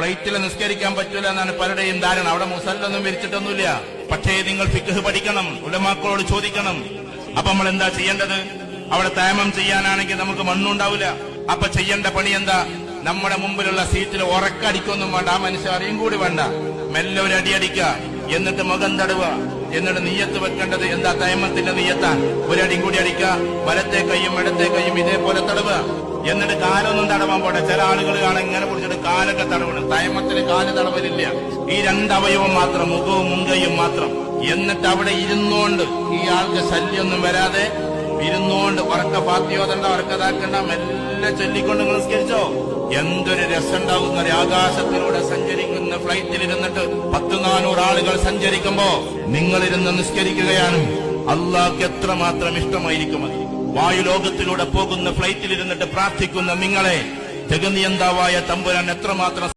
ഫ്ലൈറ്റിൽ നിസ്കരിക്കാൻ പറ്റൂല എന്നാണ് പലരുടെയും ധാരണ. അവിടെ മുസല്ലൊന്നും വിരിച്ചിട്ടൊന്നുമില്ല. പക്ഷേ നിങ്ങൾ ഫിഖ് പഠിക്കണം, ഉലമാക്കളോട് ചോദിക്കണം. അപ്പൊ നമ്മൾ എന്താ ചെയ്യേണ്ടത്? അവിടെ തയമ്മം ചെയ്യാനാണെങ്കിൽ നമുക്ക് മണ്ണുണ്ടാവില്ല. അപ്പൊ ചെയ്യേണ്ട പണി എന്താ? നമ്മുടെ മുമ്പിലുള്ള സീറ്റിൽ ഉറക്കടിക്കൊന്നും വേണ്ട, ആ മനുഷ്യൻ അറിയും കൂടി വേണ്ട, മെല്ലെ ഒരു അടി അടിക്കുക, എന്നിട്ട് മുഖം തടവുക, എന്നിട്ട് നീയത്ത് വെക്കേണ്ടത് എന്താ? തയമ്മത്തിന്റെ നീയത്താൻ. ഒരടിയും കൂടി അടിക്കുക, വലത്തെ കൈയും ഇടത്തെ കൈയും ഇതേപോലെ തടവുക. എന്നിട്ട് കാലൊന്നും തടവാൻ പോട്ടെ. ചില ആളുകൾ കാണാൻ ഇങ്ങനെ പിടിച്ചിട്ട് കാലൊക്കെ തടവണം. തയമ്മത്തിന് കാല് തടവലില്ല. ഈ രണ്ടവയവം മാത്രം, മുഖവും മുൻകൈയും മാത്രം. എന്നിട്ട് അവിടെ ഇരുന്നോണ്ട്, ഈ ആൾക്ക് ശല്യമൊന്നും വരാതെ ഇരുന്നോണ്ട് ഉറക്ക ഫാത്തിയോതണ്ട, ഉറക്കതാക്കണ്ട, മെല്ലെ ചൊല്ലിക്കൊണ്ട് നിങ്ങൾ നിസ്കരിച്ചോ. എന്തൊരു രസമുണ്ടാകുന്ന ആകാശത്തിലൂടെ സഞ്ചരിക്കുന്ന ഫ്ലൈറ്റിലിരുന്നിട്ട് 100-400 ആളുകൾ സഞ്ചരിക്കുമ്പോ നിങ്ങളിരുന്ന് നിസ്കരിക്കുകയാണ്. അള്ളാഹ്ക്ക് എത്രമാത്രം ഇഷ്ടമായിരിക്കും അത്. വായുലോകത്തിലൂടെ പോകുന്ന ഫ്ലൈറ്റിലിരുന്നിട്ട് പ്രാർത്ഥിക്കുന്ന നിങ്ങളെ ജഗനിയന്താവായ തമ്പുരാൻ എത്രമാത്രം